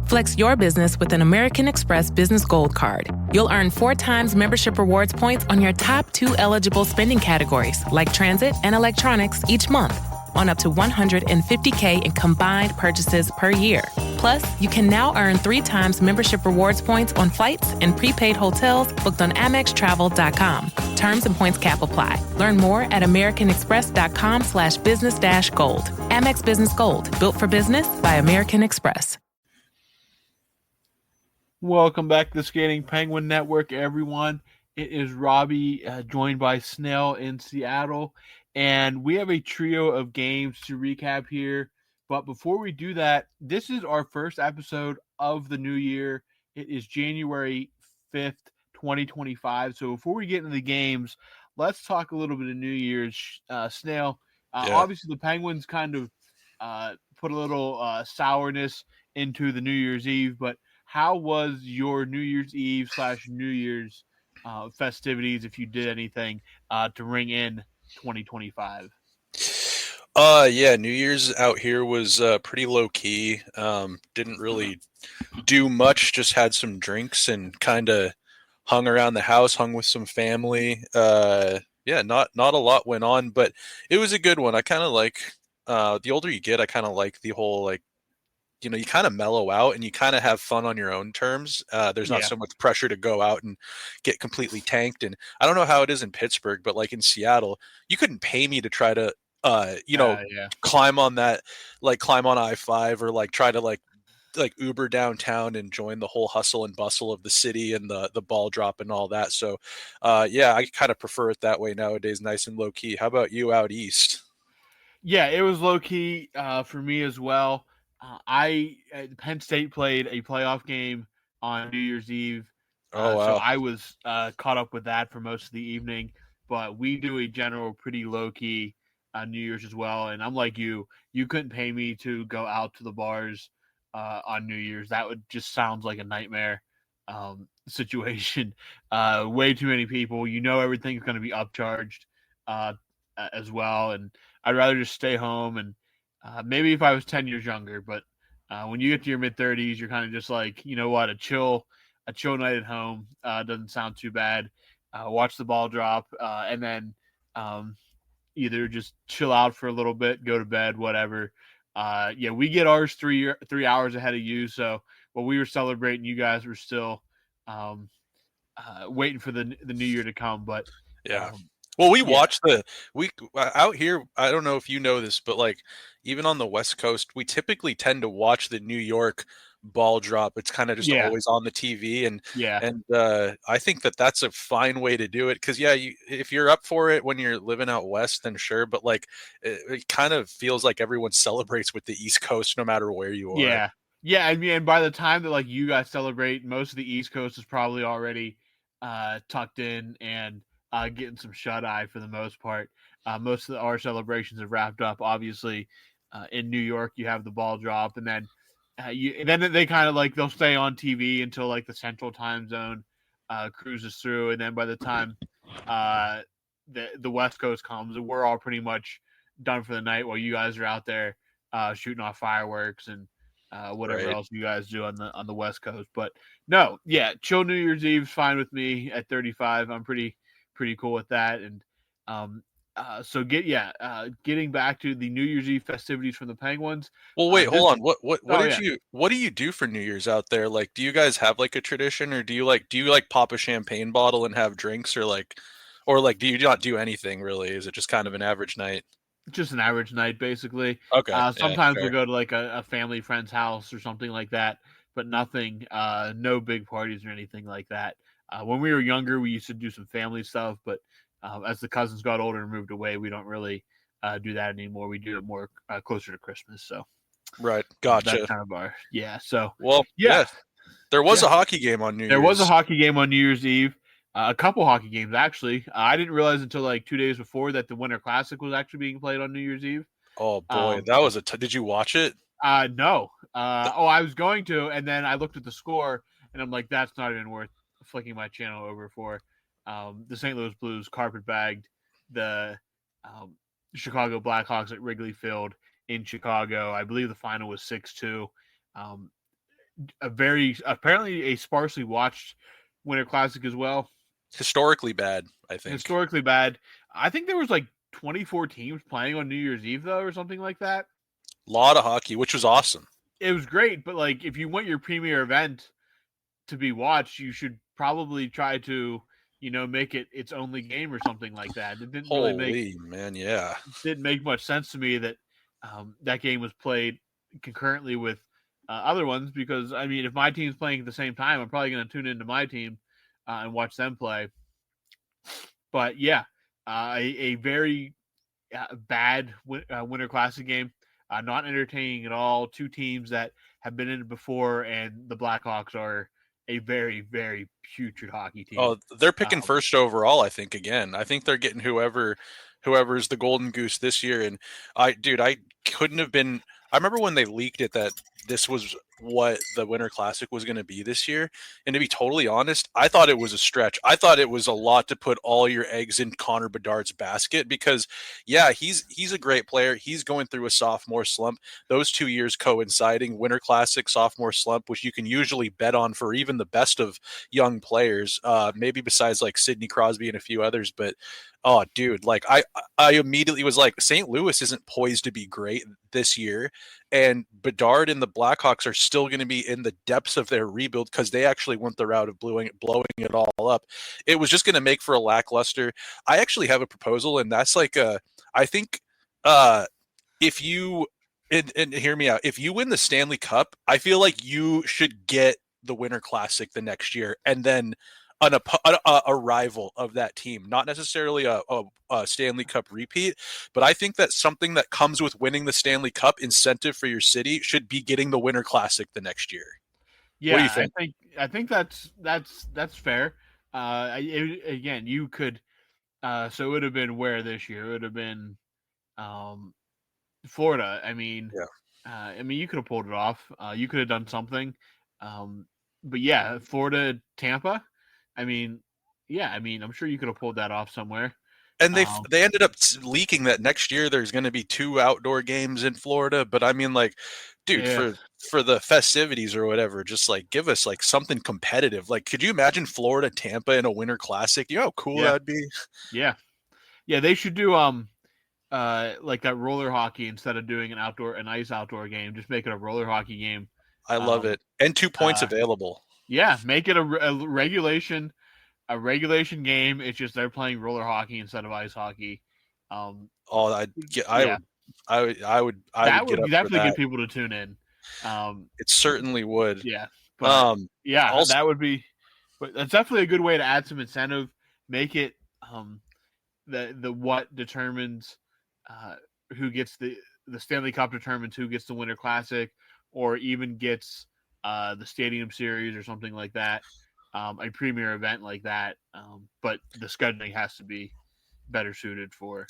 Flex your business with an American Express Business Gold Card. You'll earn 4 times membership rewards points on your top 2 eligible spending categories, like transit and electronics, each month, on up to $150K in combined purchases per year. Plus, you can now earn 3 times membership rewards points on flights and prepaid hotels booked on AmexTravel.com. Terms and points cap apply. Learn more at AmericanExpress.com/business-gold. Amex Business Gold, built for business by American Express. Welcome back to the Skating Penguin Network, everyone. It is Robbie, joined by Snail in Seattle, and we have a trio of games to recap here. But before we do that, this is our first episode of the new year. It is January 5th, 2025. So before we get into the games, let's talk a little bit of New Year's. Snail, obviously the Penguins kind of put a little sourness into the New Year's Eve, but how was your New Year's Eve / New Year's festivities, if you did anything to ring in 2025? Yeah, New Year's out here was pretty low key. Didn't really do much, just had some drinks and kind of hung around the house, hung with some family. Yeah, not a lot went on, but it was a good one. I kind of like the older you get, I kind of like the whole, like, you kind of mellow out and you kind of have fun on your own terms. There's not so much pressure to go out and get completely tanked. And I don't know how it is in Pittsburgh, but like in Seattle, you couldn't pay me to try to, climb on I-5 or like try to like Uber downtown and join the whole hustle and bustle of the city and the ball drop and all that. So, yeah, I kind of prefer it that way nowadays, nice and low key. How about you out east? Yeah, it was low key for me as well. Penn State played a playoff game on New Year's Eve, Oh, wow. so I was caught up with that for most of the evening. But we do a general pretty low key New Year's as well, and I'm like you couldn't pay me to go out to the bars on New Year's. That would just sounds like a nightmare situation. Way too many people. Everything's going to be upcharged as well, and I'd rather just stay home and maybe if I was 10 years younger, but when you get to your mid-30s, you're kind of just like, you know what, a chill night at home doesn't sound too bad. Watch the ball drop, and then either just chill out for a little bit, go to bed, whatever. Yeah, we get ours 3 hours ahead of you, so while we were celebrating, you guys were still waiting for the new year to come. But yeah. Well, we watch we out here. I don't know if you know this, but like even on the West Coast, we typically tend to watch the New York ball drop. It's kind of just always on the TV, and I think that's a fine way to do it because if you're up for it when you're living out west, then sure. But like it kind of feels like everyone celebrates with the East Coast, no matter where you are. Yeah. I mean, and by the time that like you guys celebrate, most of the East Coast is probably already tucked in and getting some shut eye for the most part. Most of our celebrations have wrapped up. Obviously, in New York, you have the ball drop, and then then they kind of like they'll stay on TV until like the Central Time Zone cruises through, and then by the time the West Coast comes, we're all pretty much done for the night while you guys are out there shooting off fireworks and whatever else you guys do on the West Coast. But no, chill New Year's Eve is fine with me at 35. I'm pretty cool with that. And so getting back to the New Year's Eve festivities from the Penguins. Well, wait, hold on. What do you do for New Year's out there? Like, do you guys have like a tradition, or do you pop a champagne bottle and have drinks, or do you not do anything really? Is it just kind of an average night? Just an average night, basically. Okay. Sometimes we'll go to like a family friend's house or something like that, but nothing, no big parties or anything like that. When we were younger, we used to do some family stuff, but as the cousins got older and moved away, we don't really do that anymore. We do it more closer to Christmas. So, right, gotcha. That's kind of our So, there was a hockey game on New Year's. There was a hockey game on New Year's Eve. A couple hockey games, actually. I didn't realize until like 2 days before that the Winter Classic was actually being played on New Year's Eve. Oh, boy. That was did you watch it? No. I was going to, and then I looked at the score, and I'm like, that's not even worth flicking my channel over for. The St. Louis Blues carpetbagged the Chicago Blackhawks at Wrigley Field in Chicago. I believe the final was 6-2. apparently a sparsely watched Winter Classic as well. Historically bad, I think. Historically bad. I think there was like 24 teams playing on New Year's Eve though, or something like that. A lot of hockey, which was awesome. It was great, but like if you want your premier event to be watched, you should probably try to, make it its only game or something like that. It Holy man, yeah. didn't make much sense to me that that game was played concurrently with other ones because I mean, if my team's playing at the same time, I'm probably going to tune into my team and watch them play. But yeah, a very bad Winter Classic game, not entertaining at all. Two teams that have been in it before, and the Blackhawks are a very, very putrid hockey team. Oh, they're picking first overall, I think, again. I think they're getting whoever's the golden goose this year. And I couldn't have been. I remember when they leaked it that this was what the Winter Classic was going to be this year. And to be totally honest, I thought it was a stretch. I thought it was a lot to put all your eggs in Connor Bedard's basket because, yeah, he's a great player. He's going through a sophomore slump. Those 2 years coinciding, Winter Classic, sophomore slump, which you can usually bet on for even the best of young players, maybe besides like Sidney Crosby and a few others. But oh, dude, like I immediately was like, St. Louis isn't poised to be great this year, and Bedard and the Blackhawks are still going to be in the depths of their rebuild because they actually went the route of blowing it all up. It was just going to make for a lackluster. I actually have a proposal, and that's like I think if you and hear me out, if you win the Stanley Cup, I feel like you should get the Winter Classic the next year, and then a rival of that team, not necessarily a Stanley Cup repeat, but I think that something that comes with winning the Stanley Cup incentive for your city should be getting the Winter Classic the next year. Yeah, what do you think? I think that's fair. Again, you could. So it would have been where this year? It would have been Florida. I mean, Yeah. You could have pulled it off. You could have done something. But yeah, Florida, Tampa. I'm sure you could have pulled that off somewhere. And they ended up leaking that next year there's going to be 2 outdoor games in Florida. But I mean, like, dude, for the festivities or whatever, just like give us like something competitive. Like, could you imagine Florida, Tampa in a Winter Classic? You know how cool that'd be? Yeah. Yeah, they should do like that roller hockey instead of doing an ice outdoor game. Just make it a roller hockey game. I love it. And 2 points available. Yeah, make it a regulation game. It's just they're playing roller hockey instead of ice hockey. I would definitely get people to tune in. It certainly would. Yeah, but also, that would be. But that's definitely a good way to add some incentive. Make it the what determines who gets the Stanley Cup determines who gets the Winter Classic, or even gets the Stadium Series or something like that. A premier event like that, but the scheduling has to be better suited for.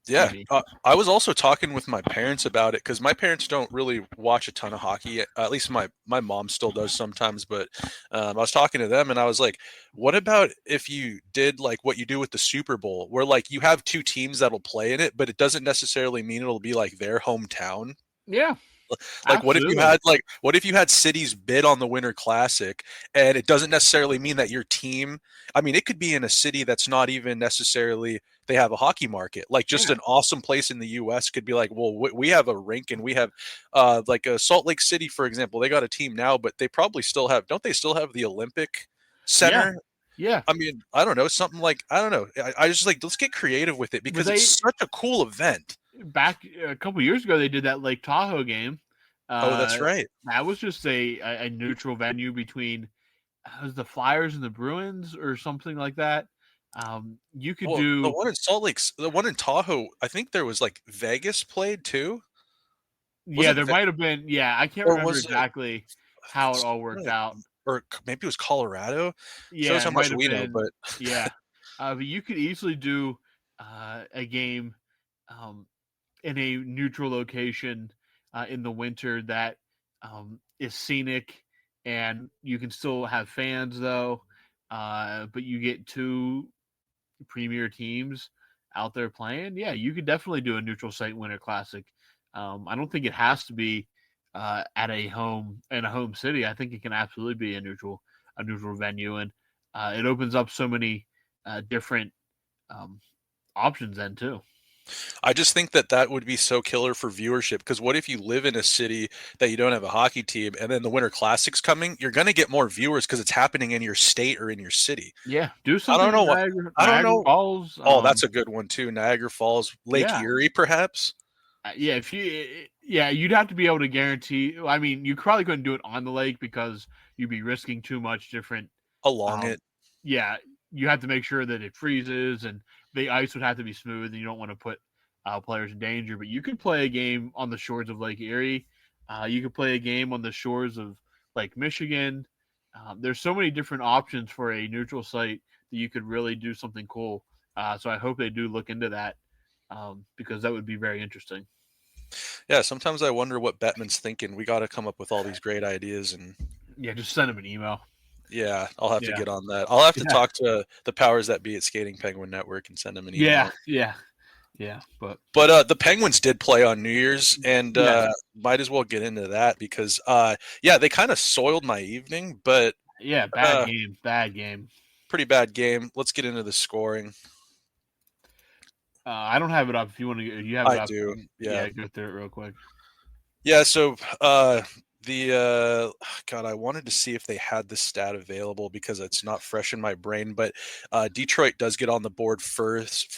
I was also talking with my parents about it because my parents don't really watch a ton of hockey. At least my mom still does sometimes. But I was talking to them and I was like, "What about if you did like what you do with the Super Bowl, where like you have 2 teams that'll play in it, but it doesn't necessarily mean it'll be like their hometown." Yeah. Like what if you had cities bid on the Winter Classic and it doesn't necessarily mean that your team, I mean, it could be in a city that's not even necessarily they have a hockey market. Like just an awesome place in the US could be like, well, we have a rink and we have like a Salt Lake City, for example, they got a team now, but they probably still have, don't they still have the Olympic Center? Yeah. I mean, I don't know, something like, I don't know. I just like, let's get creative with it because it's such a cool event. Back a couple years ago, they did that Lake Tahoe game. That's right. That was just a neutral venue between was the Flyers and the Bruins or something like that. You could do the one in Salt Lake, the one in Tahoe. I think there was like Vegas played too. There might have been. Yeah, I can't remember exactly how it all worked out. Or maybe it was Colorado. Yeah, shows how much we know. But yeah, but you could easily do a game in a neutral location in the winter that is scenic, and you can still have fans though. But you get 2 premier teams out there playing. Yeah, you could definitely do a neutral site Winter Classic. I don't think it has to be at a home city, I think it can absolutely be a neutral venue, and it opens up so many different um, options then too. I just think that that would be so killer for viewership because what if you live in a city that you don't have a hockey team and then the Winter Classic's coming? You're going to get more viewers because it's happening in your state or in your city. Yeah, do I something don't know in what. I don't Niagara know. Falls. Oh, that's a good one too. Niagara Falls, Lake Yeah, Erie, perhaps yeah. If you, yeah, you'd have to be able to guarantee. I mean, you probably couldn't do it on the lake because you'd be risking too much different. along Um, it. yeah, you have to make sure that it freezes and the ice would have to be smooth, and you don't want to put players in danger. But you could play a game on the shores of Lake Erie. You could play a game on the shores of Lake Michigan. There's so many different options for a neutral site that you could really do something cool. So I hope they do look into that because that would be very interesting. Yeah, sometimes I wonder what Bettman's thinking. We got to come up with all these great ideas, and Yeah, just send them an email. yeah, I'll have to Yeah, get on that. I'll have to yeah, talk to the powers that be at Skating Penguin Network and send them an yeah, email. yeah, yeah. But But the Penguins did play on New Year's, and yeah, might as well get into that because yeah, they kind of soiled my evening, but yeah, bad uh, game, bad game. pretty bad game. Let's get into the scoring. I don't have it up. If you want to, you have it I up. do, yeah. Yeah, go through it real quick. Yeah, so the God, I wanted to see if they had the stat available because it's not fresh in my brain. But Detroit does get on the board first.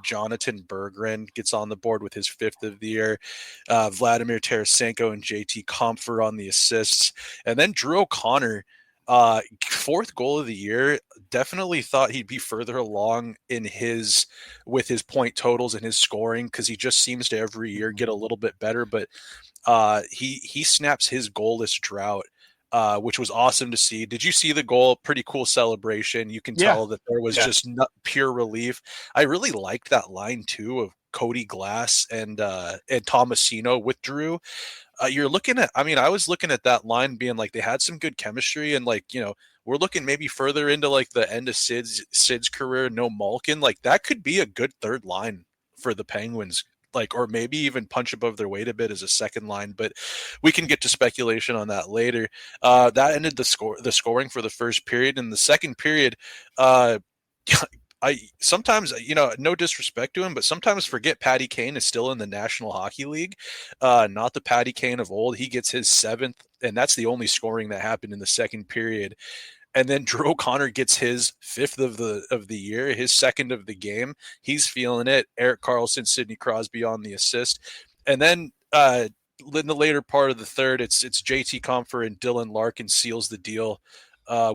Jonathan Berggren gets on the board with his fifth of the year. Vladimir Tarasenko and JT Compher on the assists, and then Drew O'Connor. Fourth goal of the year. Definitely thought he'd be further along in his with his point totals and his scoring because he just seems to every year get a little bit better. But he snaps his goalless drought, which was awesome to see. Did you see the goal? Pretty cool celebration. You can Yeah, tell that there was yeah, just pure relief. I really liked that line too of Cody Glass and Tomasino with Drew. You're looking at, I mean, I was looking at that line being like they had some good chemistry and like, we're looking maybe further into like the end of Sid's career, no Malkin. Like that could be a good third line for the Penguins. Like, or maybe even punch above their weight a bit as a second line, but we can get to speculation on that later. That ended the scoring for the first period. In the second period, uh, I sometimes, no disrespect to him, but sometimes forget Patty Kane is still in the National Hockey League. Not the Patty Kane of old. He gets his seventh, and that's the only scoring that happened in the second period. And then Drew O'Connor gets his fifth of the year, his second of the game. He's feeling it. Erik Karlsson, Sidney Crosby on the assist, and then in the later part of the third, it's JT Compher and Dylan Larkin seals the deal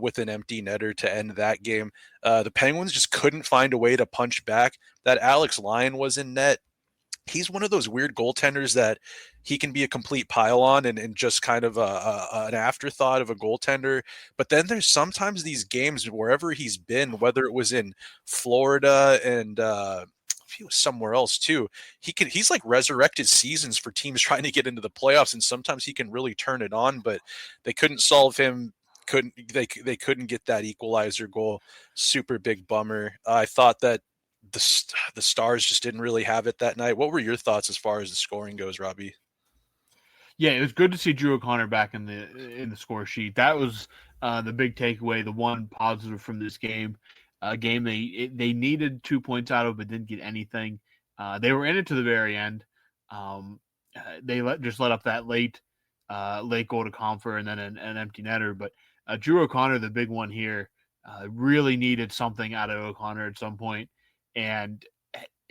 with an empty netter to end that game. The Penguins just couldn't find a way to punch back. That Alex Lyon was in net. He's one of those weird goaltenders that he can be a complete pile-on and just kind of an afterthought of a goaltender. But then there's sometimes these games wherever he's been, whether it was in Florida and he was somewhere else too. He's like resurrected seasons for teams trying to get into the playoffs, and sometimes he can really turn it on. But they couldn't solve him. They couldn't get that equalizer goal. Super big bummer. I thought that the Stars just didn't really have it that night. What were your thoughts as far as the scoring goes, Robbie? yeah. It was good to see Drew O'Connor back in the score sheet. That was the big takeaway, the one positive from this game. A game they needed 2 points out of, but didn't get anything. They were in it to the very end. They just let up that late goal to Compher and then an empty netter. But Drew O'Connor, the big one here, really needed something out of O'Connor at some point. And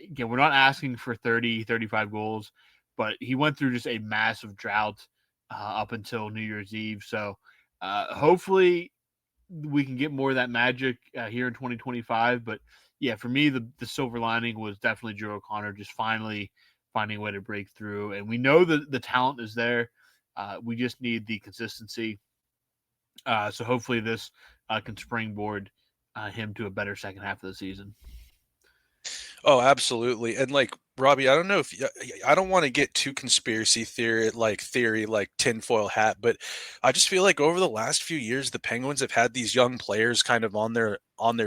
again, we're not asking for 30, 35 goals, but he went through just a massive drought up until New Year's Eve. So hopefully we can get more of that magic here in 2025. But yeah, for me, the silver lining was definitely Drew O'Connor just finally finding a way to break through. And we know that the talent is there. We just need the consistency. So hopefully this can springboard him to a better second half of the season. Oh, absolutely. And like Robbie, I don't want to get too conspiracy theory like tinfoil hat, but I just feel like over the last few years the Penguins have had these young players kind of on their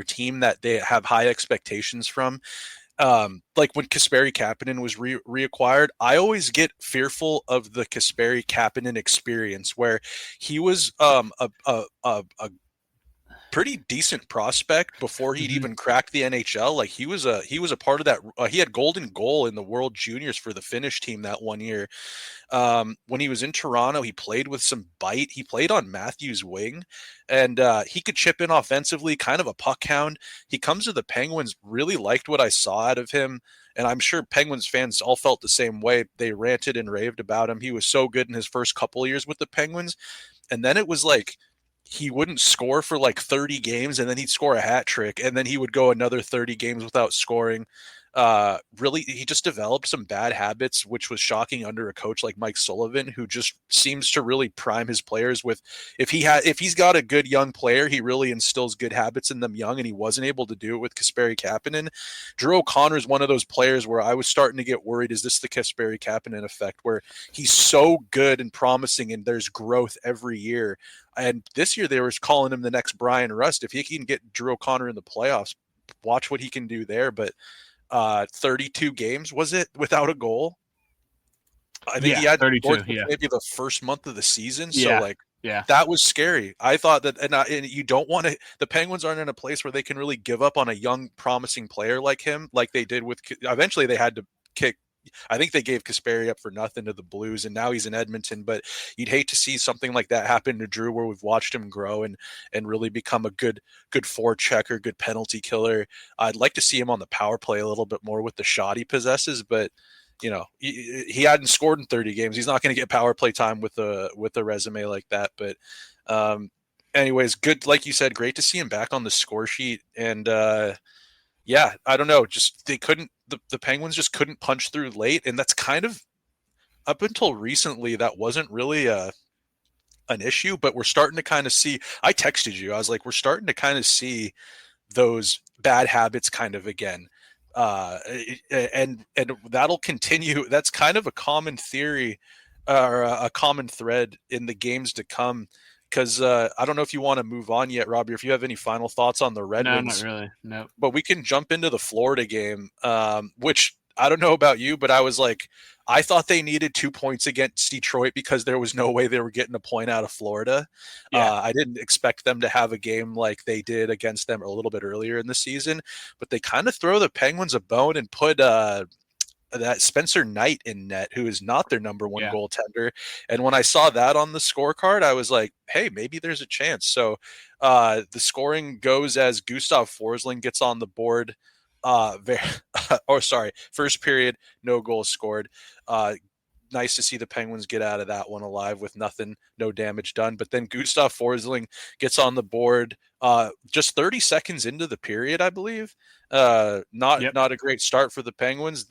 team that they have high expectations from. like when Kasperi Kapanen was reacquired, I always get fearful of the Kasperi Kapanen experience where he was a pretty decent prospect before he'd even cracked the NHL. Like he was a part of that. He had golden goal in the World Juniors for the Finnish team that one year. When he was in Toronto, he played with some bite. He played on Matthews' wing, and he could chip in offensively, kind of a puck hound. He comes to the Penguins, really liked what I saw out of him, and I'm sure Penguins fans all felt the same way. They ranted and raved about him. He was so good in his first couple of years with the Penguins, and then it was like he wouldn't score for like 30 games, and then he'd score a hat trick, and then he would go another 30 games without scoring. Really, he just developed some bad habits, which was shocking under a coach like Mike Sullivan, who just seems to really prime his players with, if he's got a good young player, he really instills good habits in them young, and he wasn't able to do it with Kasperi Kapanen. Drew O'Connor is one of those players where I was starting to get worried, is this the Kasperi Kapanen effect, where he's so good and promising and there's growth every year. And this year they were calling him the next Brian Rust. If he can get Drew O'Connor in the playoffs, watch what he can do there. But 32 games, was it, without a goal? I think he had 32, maybe the first month of the season. Yeah. So that was scary. I thought that, and you don't want to, the Penguins aren't in a place where they can really give up on a young, promising player like him, like they did with, eventually they had to kick, I think they gave Kasperi up for nothing to the Blues, and now he's in Edmonton. But you'd hate to see something like that happen to Drew, where we've watched him grow and really become a good forechecker, good penalty killer. I'd like to see him on the power play a little bit more with the shot he possesses, but you know, he hadn't scored in 30 games. He's not going to get power play time with a resume like that. But anyways, good, like you said, great to see him back on the score sheet. And yeah, I don't know, just they couldn't, the Penguins just couldn't punch through late, and that's kind of, up until recently, that wasn't really an issue, but we're starting to kind of see, I texted you, I was like, we're starting to kind of see those bad habits kind of again. And that'll continue. That's kind of a common theory, or a common thread in the games to come. Because I don't know if you want to move on yet, Robbie, or if you have any final thoughts on the Red Wings. No, not really. No. But we can jump into the Florida game, which I don't know about you, but I was like, I thought they needed 2 points against Detroit because there was no way they were getting a point out of Florida. Yeah. I didn't expect them to have a game like they did against them a little bit earlier in the season, but they kind of throw the Penguins a bone and put that Spencer Knight in net, who is not their number one goaltender. And when I saw that on the scorecard, I was like, hey, maybe there's a chance. So the scoring goes as Gustav Forsling gets on the board. First period, no goals scored. Nice to see the Penguins get out of that one alive with nothing, no damage done. But then Gustav Forsling gets on the board just 30 seconds into the period, I believe. Not a great start for the Penguins.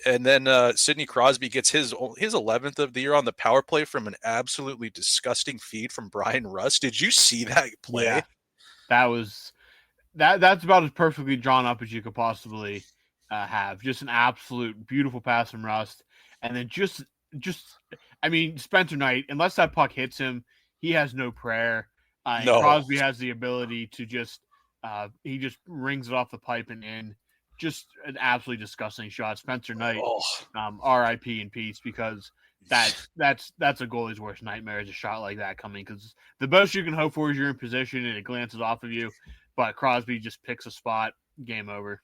And then Sidney Crosby gets his 11th of the year on the power play from an absolutely disgusting feed from Brian Rust. Did you see that play? Yeah. That's about as perfectly drawn up as you could possibly have. Just an absolute beautiful pass from Rust. And then I mean, Spencer Knight, unless that puck hits him, he has no prayer. And Crosby has the ability to he just rings it off the pipe and in. Just an absolutely disgusting shot. Spencer Knight, RIP in peace, because that's a goalie's worst nightmare, is a shot like that coming, because the best you can hope for is you're in position and it glances off of you, but Crosby just picks a spot, game over.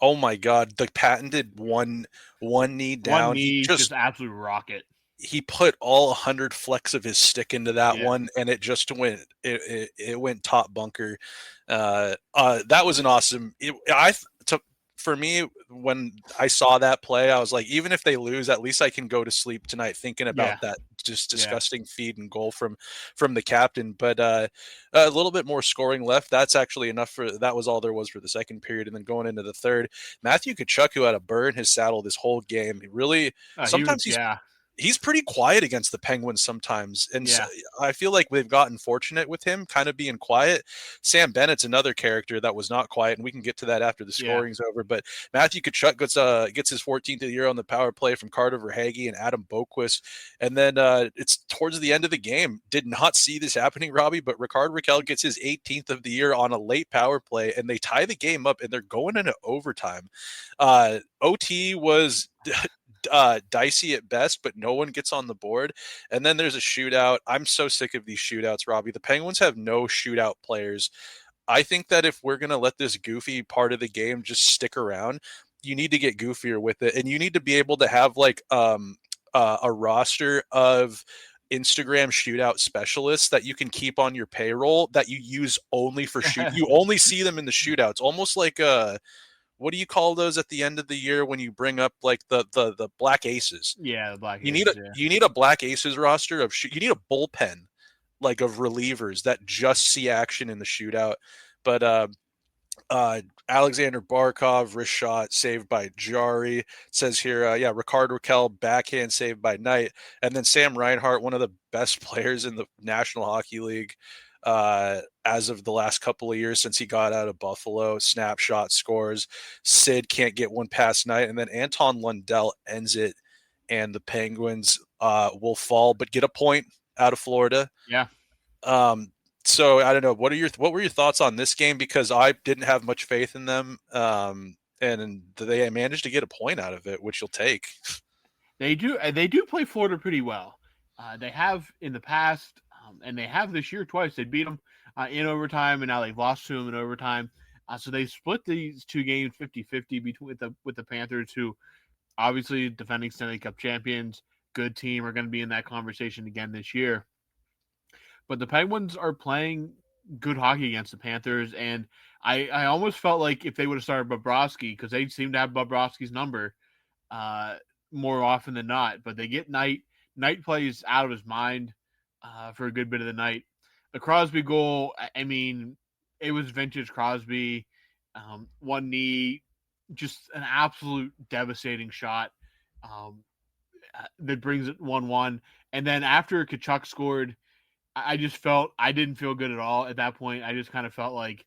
Oh my God, the patented one knee down. One knee, just absolute rocket. He put all 100 flecks of his stick into that one, and it just went. It went top bunker. That was an awesome. For me, when I saw that play, I was like, even if they lose, at least I can go to sleep tonight thinking about that just disgusting feed and goal from the captain. But a little bit more scoring left. That's actually enough that was all there was for the second period. And then going into the third, Matthew Tkachuk, who had a burr in his saddle this whole game, really he's pretty quiet against the Penguins sometimes. And Yeah. I feel like they've gotten fortunate with him kind of being quiet. Sam Bennett's another character that was not quiet, and we can get to that after the scoring's over. But Matthew Tkachuk gets his 14th of the year on the power play from Carter Verhaeghe and Adam Boqvist. And then it's towards the end of the game. Did not see this happening, Robbie, but Rickard Rakell gets his 18th of the year on a late power play, and they tie the game up, and they're going into overtime. OT was dicey at best, but no one gets on the board. And then there's a shootout. I'm so sick of these shootouts, Robbie. The Penguins have no shootout players. I think that if we're going to let this goofy part of the game just stick around, you need to get goofier with it. And you need to be able to have like a roster of Instagram shootout specialists that you can keep on your payroll that you use only for shoot. You only see them in the shootouts, almost like what do you call those at the end of the year when you bring up like the black aces? Yeah, the black you aces. You need a black aces roster of you need a bullpen like of relievers that just see action in the shootout. But Alexander Barkov, wrist shot saved by Jari. It says here, Rickard Rakell backhand saved by Knight, and then Sam Reinhart, one of the best players in the National Hockey League as of the last couple of years since he got out of Buffalo. Snapshot scores. Sid can't get one past Knight, and then Anton Lundell ends it, and the Penguins will fall but get a point out of Florida. Yeah. So I don't know. What were your thoughts on this game? Because I didn't have much faith in them, and they managed to get a point out of it, which you'll take. They do play Florida pretty well. They have in the past, and they have this year twice. They beat them in overtime, and now they've lost to them in overtime. So they split these two games 50-50 with the Panthers, who obviously defending Stanley Cup champions, good team, are going to be in that conversation again this year. But the Penguins are playing good hockey against the Panthers, and I almost felt like if they would have started Bobrovsky, because they seem to have Bobrovsky's number more often than not, but they get Knight. Knight plays out of his mind for a good bit of the night. The Crosby goal, I mean, it was vintage Crosby. One knee, just an absolute devastating shot that brings it 1-1. And then after Tkachuk scored, I didn't feel good at all at that point. I just kind of felt like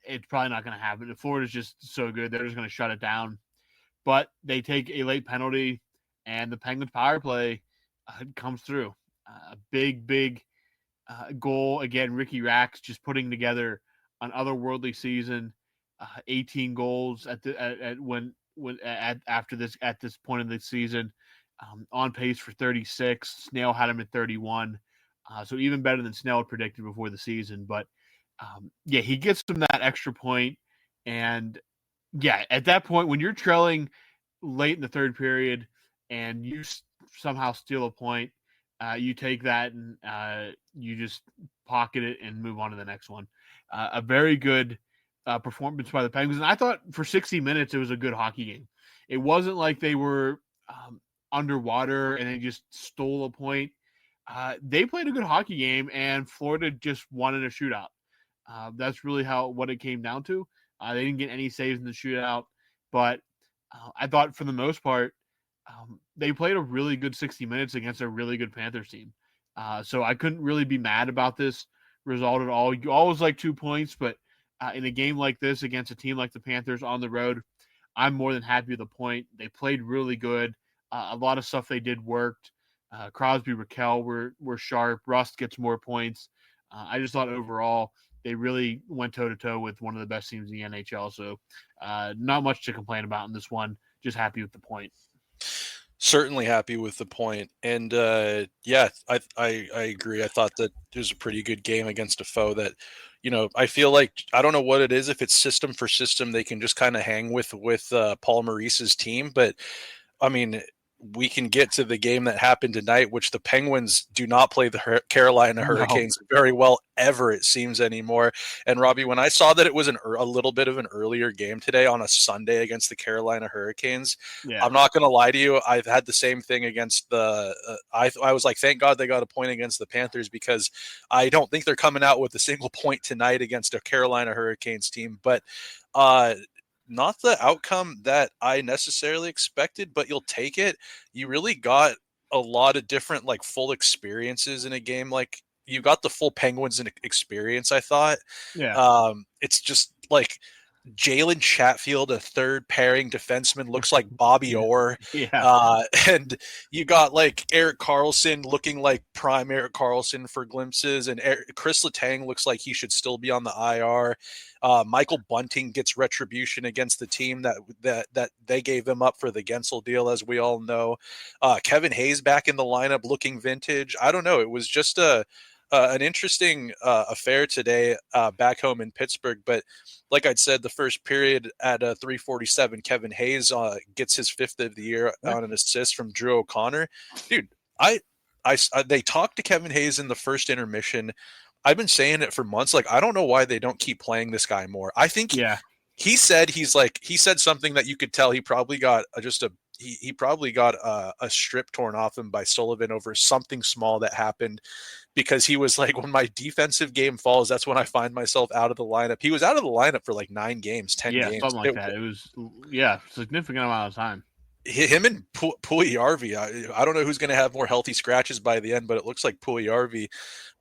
it's probably not going to happen. Florida's just so good. They're just going to shut it down. But they take a late penalty, and the Penguins power play comes through. A big goal. Again, Ricky Rax just putting together an otherworldly season. 18 goals at this point in the season. On pace for 36. Snail had him at 31. So even better than Snell had predicted before the season. But, he gets them that extra point. And, at that point, when you're trailing late in the third period and you somehow steal a point, you take that and you just pocket it and move on to the next one. A very good performance by the Penguins. And I thought for 60 minutes it was a good hockey game. It wasn't like they were underwater and they just stole a point. They played a good hockey game, and Florida just won in a shootout. That's really what it came down to. They didn't get any saves in the shootout, but I thought for the most part, they played a really good 60 minutes against a really good Panthers team. So I couldn't really be mad about this result at all. You always like 2 points, but in a game like this against a team like the Panthers on the road, I'm more than happy with the point. They played really good. A lot of stuff they did worked. Crosby, Rakell were sharp. Rust gets more points. I just thought overall they really went toe-to-toe with one of the best teams in the NHL. So not much to complain about in this one. Just happy with the point. Certainly happy with the point. And I agree. I thought that it was a pretty good game against a foe that, I feel like, I don't know what it is. If it's system for system, they can just kind of hang with Paul Maurice's team. But I mean, we can get to the game that happened tonight, which the Penguins do not play the Carolina Hurricanes very well ever, it seems, anymore. And Robbie, when I saw that it was a little bit of an earlier game today on a Sunday against the Carolina Hurricanes, I'm not going to lie to you. I've had the same thing against I was like, thank God they got a point against the Panthers, because I don't think they're coming out with a single point tonight against a Carolina Hurricanes team. But not the outcome that I necessarily expected, but you'll take it. You really got a lot of different like full experiences in a game. Like you got the full Penguins experience, I thought. Yeah. It's just like Jalen Chatfield, a third pairing defenseman, looks like Bobby Orr. Yeah. And you got like Erik Karlsson looking like prime Erik Karlsson for glimpses, and Chris Letang looks like he should still be on the IR. Michael Bunting gets retribution against the team that they gave him up for the Gensel deal, as we all know. Kevin Hayes back in the lineup looking vintage. I don't know. It was just an interesting affair today back home in Pittsburgh. But like I'd said, the first period at 3:47, Kevin Hayes gets his 5th of the year on an assist from Drew O'Connor. Dude, they talked to Kevin Hayes in the first intermission. I've been saying it for months. Like, I don't know why they don't keep playing this guy more. I think he said something that you could tell he probably got he probably got a strip torn off him by Sullivan over something small that happened, because he was like, when my defensive game falls, that's when I find myself out of the lineup. He was out of the lineup for like 9 games, 10 games. Something like that. It was, significant amount of time. Him and Puljujärvi, I don't know who's going to have more healthy scratches by the end, but it looks like Puljujärvi.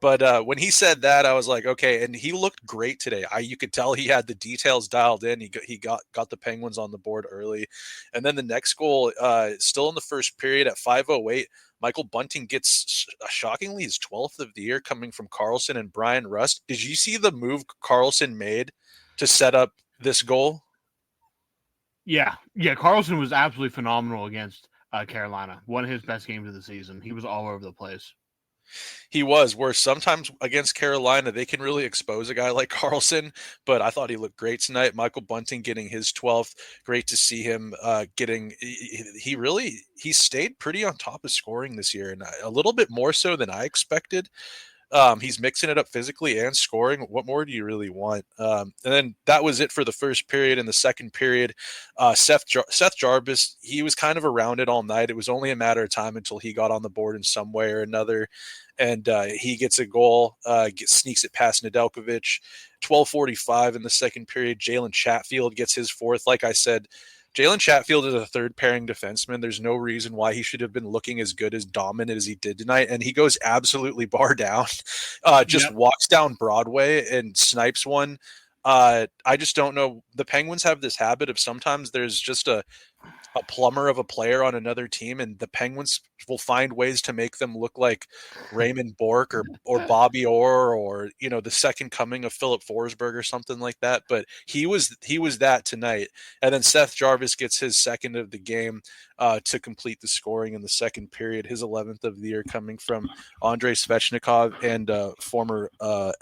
But when he said that, I was like, okay. And he looked great today. You could tell he had the details dialed in. He got the Penguins on the board early. And then the next goal, still in the first period at 5:08, Michael Bunting gets shockingly his 12th of the year, coming from Karlsson and Brian Rust. Did you see the move Karlsson made to set up this goal? Yeah. Karlsson was absolutely phenomenal against Carolina. One of his best games of the season. He was all over the place. He was, where sometimes against Carolina, they can really expose a guy like Karlsson, but I thought he looked great tonight. Michael Bunting getting his 12th. Great to see him he stayed pretty on top of scoring this year, and a little bit more so than I expected. He's mixing it up physically and scoring. What more do you really want? And then that was it for the first period. In the second period, Seth Jarvis, he was kind of around it all night. It was only a matter of time until he got on the board in some way or another. And he gets a goal, sneaks it past Nedeljkovic. 12:45 in the second period, Jalen Chatfield gets his 4th. Like I said, Jalen Chatfield is a third pairing defenseman. There's no reason why he should have been looking as good, as dominant as he did tonight. And he goes absolutely bar down, walks down Broadway and snipes one. I just don't know. The Penguins have this habit of sometimes there's just a plumber of a player on another team, and the Penguins will find ways to make them look like Raymond Bourque or Bobby Orr, or the second coming of Philip Forsberg or something like that. But he was that tonight. And then Seth Jarvis gets his 2nd of the game to complete the scoring in the second period, his 11th of the year, coming from Andrei Svechnikov and former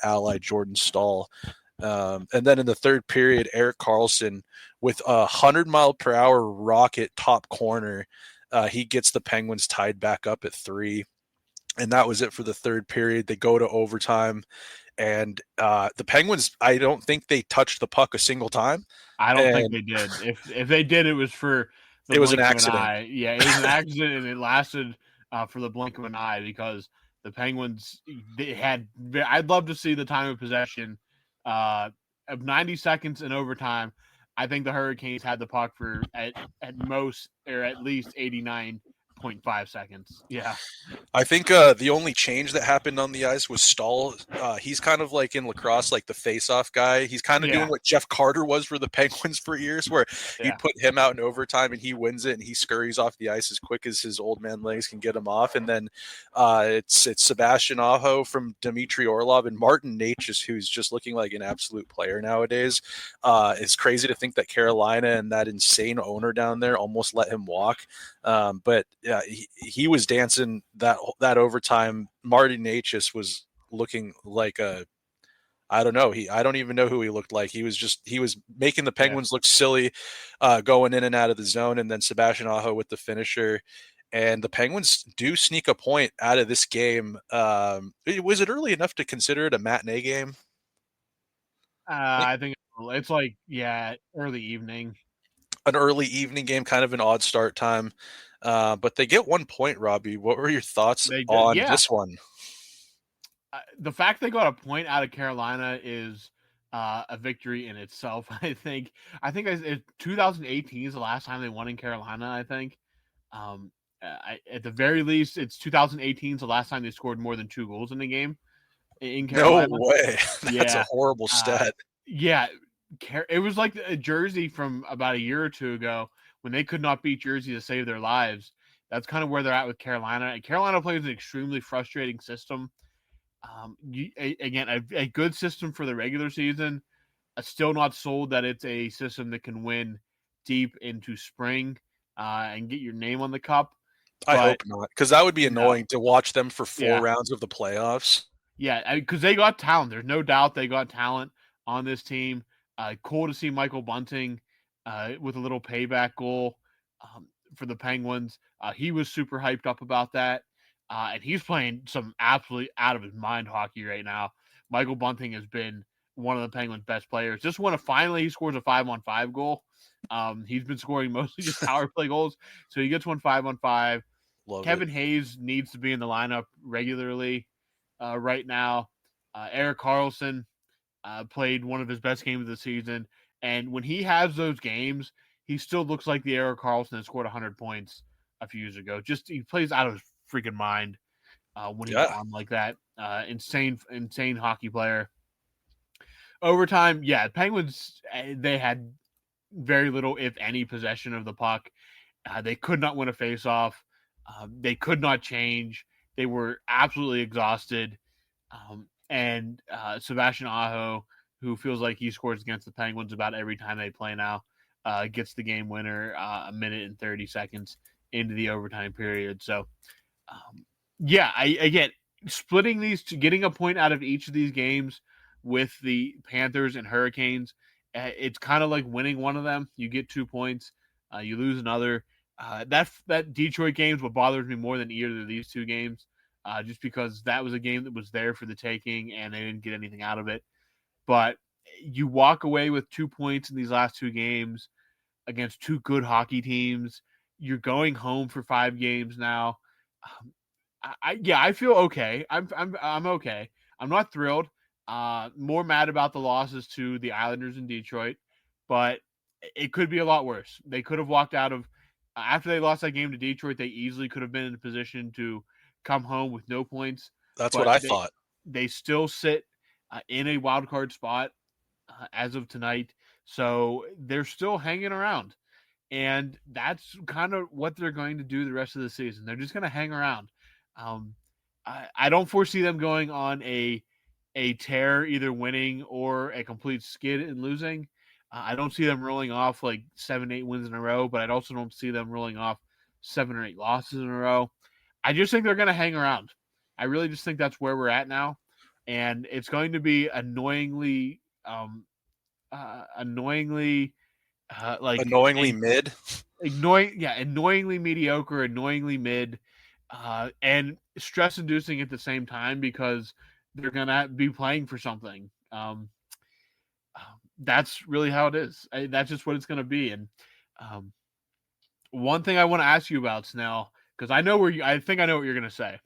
ally Jordan Staal. And then in the third period, Erik Karlsson with a 100-mile-per-hour rocket top corner, he gets the Penguins tied back up at 3. And that was it for the third period. They go to overtime, and the Penguins, I don't think they touched the puck a single time. I don't think they did. If they did, it was for the blink an accident. Of an eye. Yeah, it was an accident, and it lasted for the blink of an eye, because the Penguins, I'd love to see the time of possession of 90 seconds in overtime. I think the Hurricanes had the puck for at most, or at least 89.5 seconds. Yeah. I think the only change that happened on the ice was Staal. He's kind of like in lacrosse, like the face-off guy. He's kind of doing what Jeff Carter was for the Penguins for years, where you'd put him out in overtime and he wins it, and he scurries off the ice as quick as his old man legs can get him off. And then it's Sebastian Aho from Dmitry Orlov and Martin Necas, who's just looking like an absolute player nowadays. It's crazy to think that Carolina and that insane owner down there almost let him walk. But yeah, he was dancing that overtime. Martin Necas was looking like I don't know. I don't even know who he looked like. He was making the Penguins look silly, going in and out of the zone. And then Sebastian Aho with the finisher. And the Penguins do sneak a point out of this game. Was it early enough to consider it a matinee game? I think it's like, early evening. An early evening game, kind of an odd start time. But they get 1 point, Robbie. What were your thoughts on this one? The fact they got a point out of Carolina is a victory in itself. I think 2018 is the last time they won in Carolina, I think. At the very least, it's 2018's the last time they scored more than 2 goals in a game in No Carolina. way. That's a Yeah. horrible stat. Yeah. It was like a Jersey from about a year or two ago when they could not beat Jersey to save their lives. That's kind of where they're at with Carolina. And Carolina plays an extremely frustrating system. A good system for the regular season. Still not sold that it's a system that can win deep into spring and get your name on the cup. I hope not, because that would be annoying to watch them for 4 rounds of the playoffs. Yeah, because they got talent. There's no doubt they got talent on this team. Cool to see Michael Bunting with a little payback goal for the Penguins. He was super hyped up about that. And he's playing some absolutely out of his mind hockey right now. Michael Bunting has been one of the Penguins' best players. Just when he scores a 5-on-5 goal. He's been scoring mostly just power play goals. So he gets one 5-on-5. Kevin Hayes needs to be in the lineup regularly right now. Erik Karlsson played one of his best games of the season. And when he has those games, he still looks like the Erik Karlsson that scored 100 points a few years ago. Just he plays out of his freaking mind when he's on like that. Insane hockey player. Overtime, Penguins, they had very little, if any, possession of the puck. They could not win a faceoff. They could not change. They were absolutely exhausted. And Sebastian Aho, who feels like he scores against the Penguins about every time they play now, gets the game winner a minute and 30 seconds into the overtime period. So, again, splitting these, getting a point out of each of these games with the Panthers and Hurricanes, it's kind of like winning one of them. You get 2 points, you lose another. That Detroit game is what bothers me more than either of these 2 games, just because that was a game that was there for the taking and they didn't get anything out of it. But you walk away with 2 points in these last 2 games against 2 good hockey teams. You're going home for 5 games now. I feel okay. I'm okay. I'm not thrilled. More mad about the losses to the Islanders in Detroit, but it could be a lot worse. They could have walked out of after they lost that game to Detroit. They easily could have been in a position to come home with no points. That's what I thought. They still sit in a wild card spot as of tonight, so they're still hanging around, and that's kind of what they're going to do the rest of the season. They're just going to hang around. I don't foresee them going on a tear, either winning or a complete skid and losing. I don't see them rolling off like 7-8 wins in a row, but I also don't see them rolling off 7 or 8 losses in a row. I just think they're going to hang around. I really just think that's where we're at now, and it's going to be annoyingly mid, annoyingly mediocre, annoyingly mid, and stress-inducing at the same time because they're gonna be playing for something. That's really how it is. That's just what it's gonna be. And one thing I want to ask you about, Snell, because I think I know what you're gonna say.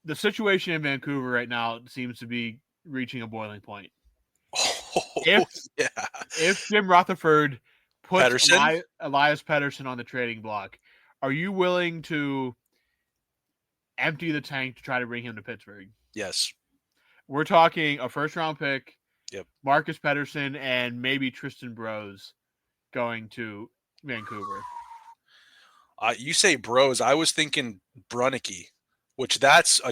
The situation in Vancouver right now seems to be reaching a boiling point. If Jim Rutherford puts Elias Pettersson on the trading block, are you willing to empty the tank to try to bring him to Pittsburgh? Yes. We're talking a first-round pick, Marcus Pettersson, and maybe Tristan Brose going to Vancouver. You say Brose. I was thinking Brunicky, which that's a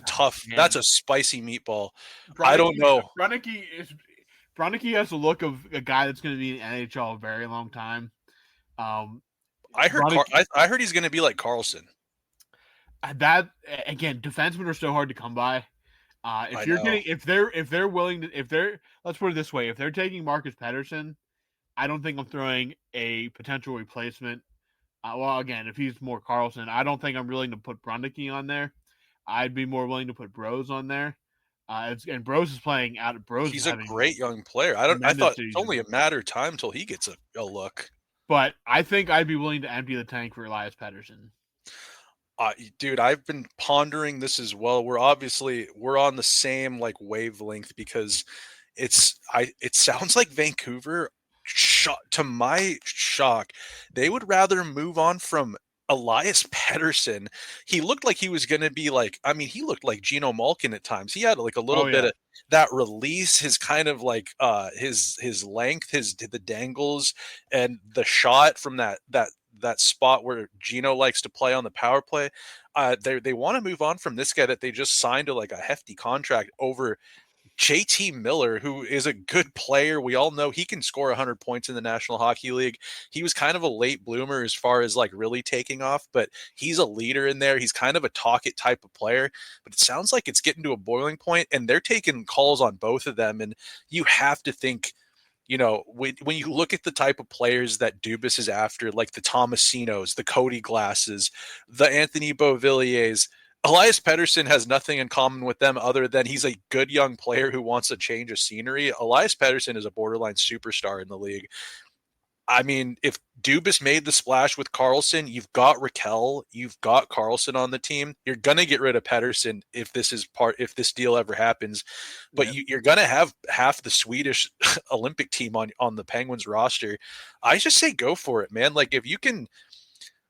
that's a spicy meatball. I don't know. Brunicky has the look of a guy that's going to be in NHL a very long time. I heard he's going to be like Karlsson. That again, defensemen are so hard to come by. Let's put it this way: if they're taking Marcus Pettersson, I don't think I'm throwing a potential replacement. Again, if he's more Karlsson, I don't think I'm willing to put Brunicky on there. I'd be more willing to put Brose on there. And Brose is playing out of Brose. He's a great young player. I thought it's only a matter of time till he gets a look. But I think I'd be willing to empty the tank for Elias Pettersson. Dude, I've been pondering this as well. We're on the same wavelength because it sounds like Vancouver, to my shock, they would rather move on from Elias Pettersson, he looked like he was going to be like, I mean, he looked like Geno Malkin at times. He had like a little Oh bit yeah, of that release, his kind of like his length, the dangles, and the shot from that spot where Geno likes to play on the power play. They want to move on from this guy that they just signed to like a hefty contract over JT Miller, who is a good player. We all know he can score 100 points in the National Hockey League. He was kind of a late bloomer as far as like really taking off, but he's a leader in there. He's kind of a talk it type of player, but it sounds like it's getting to a boiling point, and they're taking calls on both of them. And you have to think, when you look at the type of players that Dubas is after, like the Tomasinos, the Cody Glasses, the Anthony Beauvilliers, Elias Pettersson has nothing in common with them other than he's a good young player who wants a change of scenery. Elias Pettersson is a borderline superstar in the league. I mean, if Dubas made the splash with Carlson, you've got Raquel, you've got Carlson on the team. You're gonna get rid of Pettersson if this deal ever happens. But yeah, you're gonna have half the Swedish Olympic team on the Penguins roster. I just say go for it, man. Like if you can,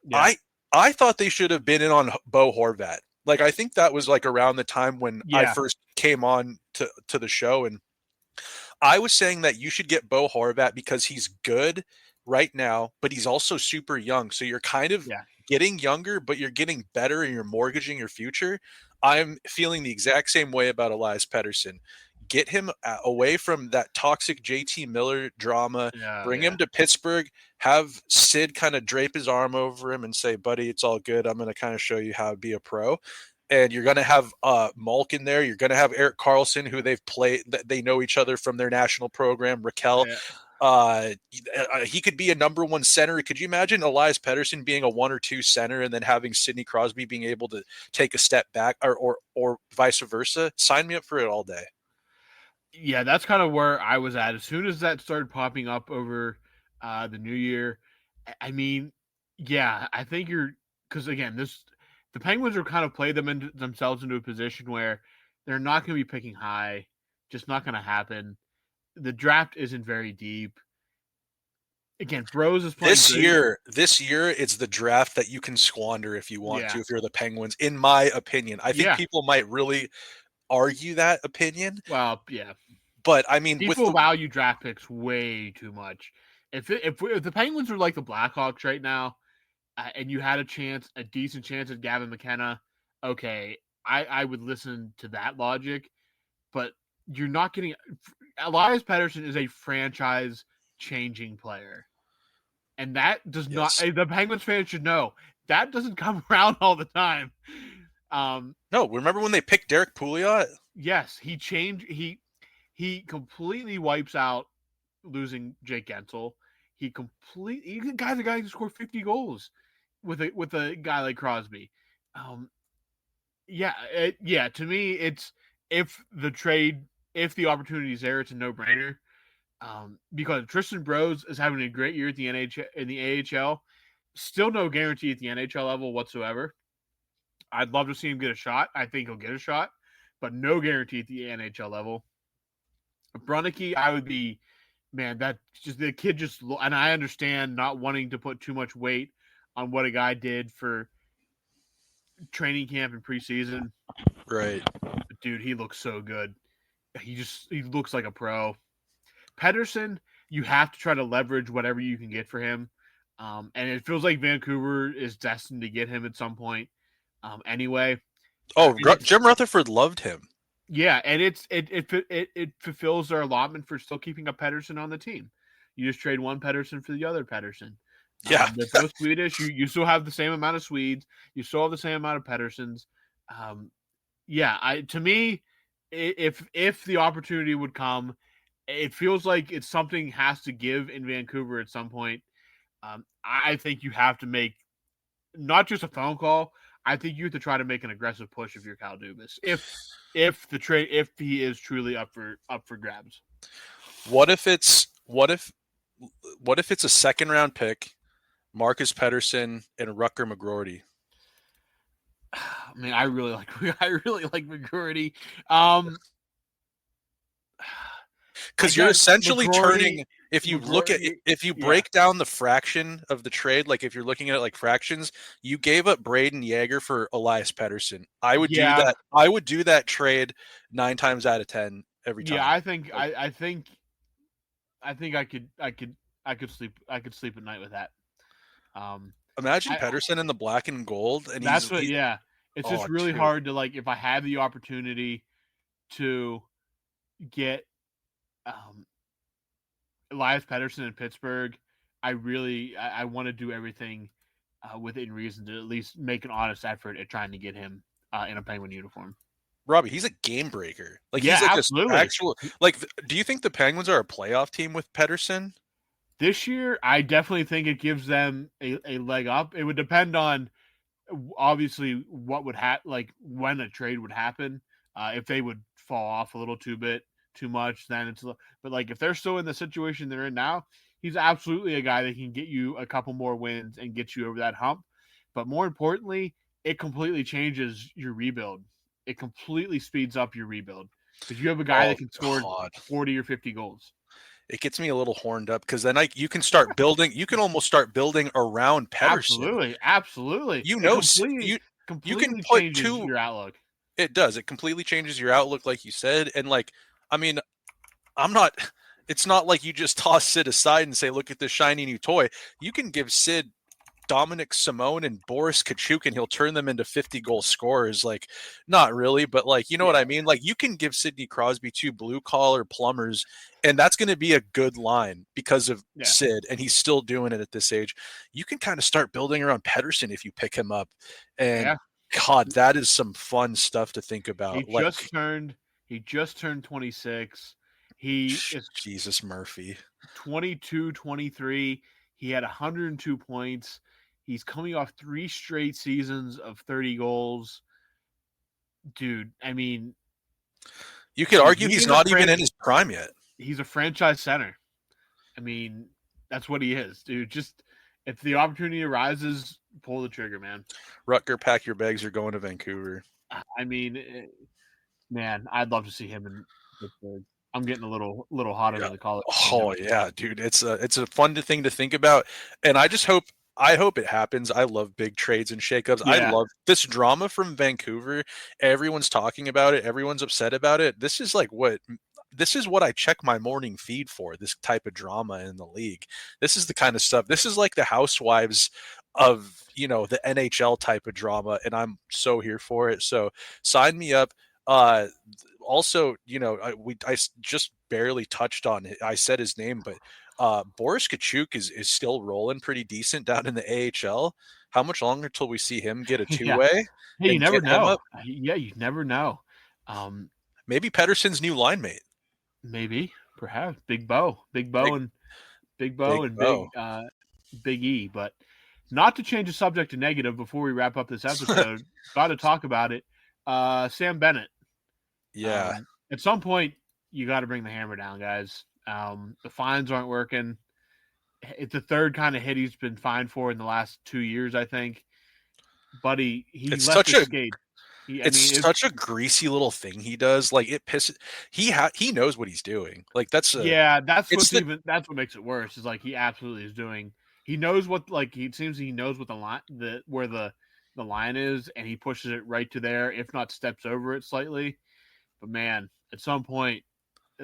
yeah, I thought they should have been in on Bo Horvat. Like I think that was like around the time when I yeah, first came on to the show, and I was saying that you should get Bo Horvat because he's good right now, but he's also super young. So you're kind of yeah. getting younger, but you're getting better and you're mortgaging your future. I'm feeling the exact same way about Elias Pettersson. Get him away from that toxic JT Miller drama. Yeah, Bring yeah, him to Pittsburgh. Have Sid kind of drape his arm over him and say, buddy, it's all good. I'm going to kind of show you how to be a pro. And you're going to have Malkin there. You're going to have Eric Carlson, who they've played. They know each other from their national program. Raquel, yeah. he could be a number one center. Could you imagine Elias Pettersson being a 1 or 2 center and then having Sidney Crosby being able to take a step back, or vice versa? Sign me up for it all day. Yeah, that's kind of where I was at. As soon as that started popping up over the new year, I mean, yeah, I think because again, the Penguins are kind of played themselves into a position where they're not going to be picking high, just not going to happen. The draft isn't very deep. Again, Bros is playing This year, it's the draft that you can squander if you want Yeah, to, if you're the Penguins, in my opinion. I think yeah. people might really argue that opinion, Well, yeah. but I mean, with People the value draft picks way too much. If the Penguins are like the Blackhawks right now, and you had a decent chance at Gavin McKenna, okay, I would listen to that logic, but you're not getting. Elias Pettersson is a franchise-changing player, and that does not. yes. The Penguins fans should know that doesn't come around all the time. No, remember when they picked Derek Pouliot? Yes, he completely wipes out losing Jake Gensel. He's a guy who scored 50 goals with a guy like Crosby. Yeah. To me, it's if the opportunity is there, it's a no brainer. Because Tristan Brose is having a great year at the NHL in the AHL. Still no guarantee at the NHL level whatsoever. I'd love to see him get a shot. I think he'll get a shot, but no guarantee at the NHL level. Brunicky, I would be, man, that just the kid and I understand not wanting to put too much weight on what a guy did for training camp and preseason. Right. But dude, he looks so good. He looks like a pro. Pettersson, you have to try to leverage whatever you can get for him. And it feels like Vancouver is destined to get him at some point. Anyway. Oh, Jim Rutherford loved him. Yeah, and it fulfills their allotment for still keeping a Pettersson on the team. You just trade one Pettersson for the other Pettersson. Yeah. They're both Swedish. You still have the same amount of Swedes. You still have the same amount of Petterssons. To me, if the opportunity would come, it feels like it's something has to give in Vancouver at some point. I think you have to make not just a phone call. I think you have to try to make an aggressive push if you're Kyle Dubas. If he is truly up for grabs. What if it's a second round pick, Marcus Pettersson and Rutger McGroarty? I mean, I really like McGroarty. Because you're essentially turning if you look at if you break down the fraction of the trade, like if you're looking at it like fractions, you gave up Braden Yeager for Elias Pettersson. I would do that. I would do that trade 9 times out of 10 every time. Yeah, I think I could sleep at night with that. Imagine Pettersson in the black and gold, and it's just really hard to, like, if I had the opportunity to get Elias Pettersson in Pittsburgh, I want to do everything within reason to at least make an honest effort at trying to get him in a Penguin uniform. Robbie, he's a game breaker. Like, yeah, he's like absolutely. Actual, like, do you think the Penguins are a playoff team with Pettersson? This year, I definitely think it gives them a leg up. It would depend on, obviously, what would happen, like when a trade would happen. If they would fall off a little too much, then it's. But like if they're still in the situation they're in now, he's absolutely a guy that can get you a couple more wins and get you over that hump. But more importantly, it completely changes your rebuild. It completely speeds up your rebuild because you have a guy that can score 40 or 50 goals. It gets me a little horned up because then you can start building. You can almost start building around Pettersson. Absolutely. You know, you can put your outlook. It does. It completely changes your outlook, like you said. And like, I mean, it's not like you just toss Sid aside and say, look at this shiny new toy. You can give Sid Dominic Simone and Boris Kachuk and he'll turn them into 50-goal scorers. Like, not really, but like, you know what I mean? Like, you can give Sidney Crosby 2 blue-collar plumbers, and that's going to be a good line because of Sid, and he's still doing it at this age. You can kind of start building around Pettersson if you pick him up. And God, that is some fun stuff to think about. He just turned 26. He is Jesus Murphy. 22, 23. He had 102 points. He's coming off 3 straight seasons of 30 goals. Dude, I mean, you could argue he's not even in his prime yet. He's a franchise center. I mean, that's what he is, dude. Just if the opportunity arises, pull the trigger, man. Rutger, pack your bags. You're going to Vancouver. I mean, man, I'd love to see him in Pittsburgh. I'm getting a little hot under the collar. Oh yeah, dude, it's a fun thing to think about, and I hope it happens. I love big trades and shakeups. I love this drama from Vancouver. Everyone's talking about it. Everyone's upset about it. This is what I check my morning feed for. This type of drama in the league. This is the kind of stuff. This is like the Housewives of the NHL type of drama, and I'm so here for it. So sign me up. Also, I just barely touched on it. I said his name, but Boris Kachuk is still rolling pretty decent down in the AHL. How much longer till we see him get a two-way? Hey, you never know. Yeah, you never know. Maybe Pettersson's new line mate. Maybe, perhaps Big Bo and Big E. But not to change the subject to negative before we wrap up this episode, got to talk about it. Sam Bennett. Yeah. At some point, you got to bring the hammer down, guys. The fines aren't working. It's the third kind of hit he's been fined for in the last 2 years, I think. Buddy, it's left his skate. It's such a greasy little thing he does. Like, it pisses. He knows what he's doing. Like, that's what makes it worse. Is like he absolutely is doing. He knows what it seems he knows what where the line is, and he pushes it right to there. If not, steps over it slightly. But man, at some point,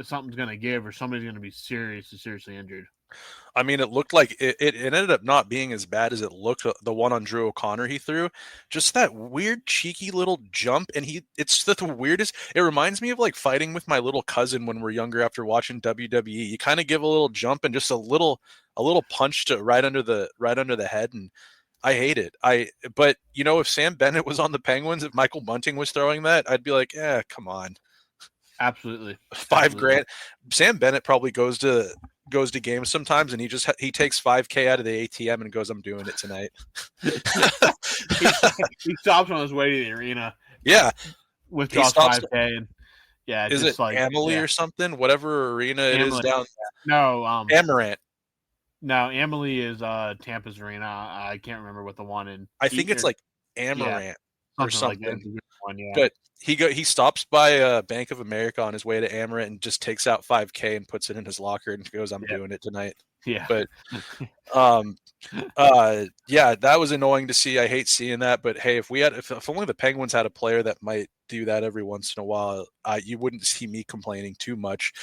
something's going to give, or somebody's going to be seriously injured. I mean, it looked like it ended up not being as bad as it looked. The one on Drew O'Connor he threw, just that weird, cheeky little jump, and it's the weirdest. It reminds me of like fighting with my little cousin when we're younger after watching WWE. You kind of give a little jump and just a little punch to right under the head, and I hate it. But if Sam Bennett was on the Penguins, if Michael Bunting was throwing that, I'd be like, yeah, come on. Absolutely. $5,000. Sam Bennett probably goes to games sometimes, and he takes $5,000 out of the ATM and goes, I'm doing it tonight. he stops on his way to the arena. Yeah. Withdraws $5,000 and is it like Amalie or something? Whatever arena it is down. No, Amarant. No, Amalie is Tampa's arena. I can't remember what the one in. I think it's like Amarant. or Something like that. something. It's a good one, yeah. But he stops by Bank of America on his way to Amerant and just takes out $5K and puts it in his locker and goes, "I'm doing it tonight." Yeah. But yeah, that was annoying to see. I hate seeing that, but hey, if only the Penguins had a player that might do that every once in a while, you wouldn't see me complaining too much.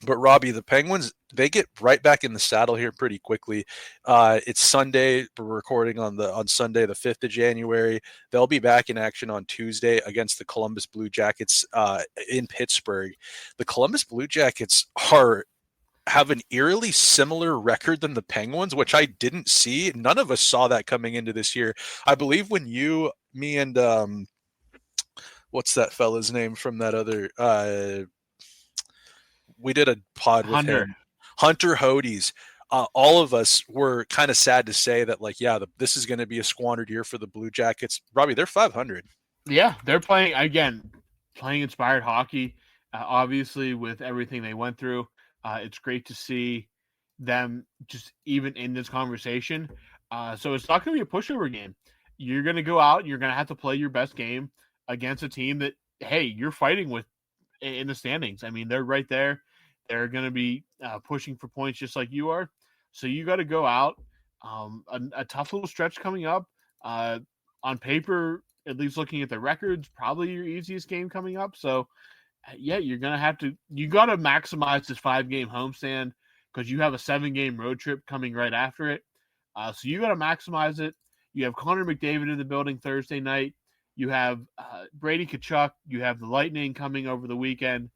But Robbie, the Penguins, they get right back in the saddle here pretty quickly. It's Sunday. We're recording on Sunday, the 5th of January. They'll be back in action on Tuesday against the Columbus Blue Jackets in Pittsburgh. The Columbus Blue Jackets have an eerily similar record than the Penguins, which I didn't see. None of us saw that coming into this year. I believe when me and what's that fella's name from that other we did a pod with him, Hunter Hodes. All of us were kind of sad to say that, like, yeah, this is going to be a squandered year for the Blue Jackets. Robbie, they're 500. Yeah, they're playing inspired hockey. Obviously, with everything they went through, it's great to see them just even in this conversation. So it's not going to be a pushover game. You're going to go out. You're going to have to play your best game against a team that, hey, you're fighting with in the standings. I mean, they're right there. They're going to be pushing for points just like you are. So you got to go out. A tough little stretch coming up. On paper, at least looking at the records, probably your easiest game coming up. So, yeah, you got to maximize this 5-game homestand because you have a 7-game road trip coming right after it. So you got to maximize it. You have Connor McDavid in the building Thursday night. You have Brady Tkachuk. You have the Lightning coming over the weekend.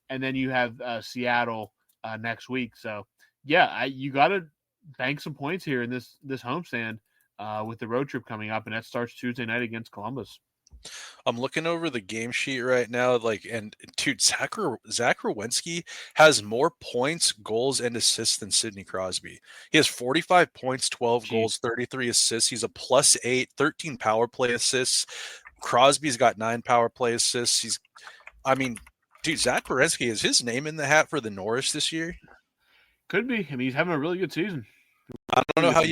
And then you have Seattle next week. So, yeah, you got to bank some points here in this homestand with the road trip coming up, and that starts Tuesday night against Columbus. I'm looking over the game sheet right now, and dude, Zach Werenski has more points, goals, and assists than Sidney Crosby. He has 45 points, 12 goals, 33 assists. He's a +8, 13 power play assists. Crosby's got 9 power play assists. Dude, Zach Werenski, is his name in the hat for the Norris this year? Could be. I mean, he's having a really good season. I don't know how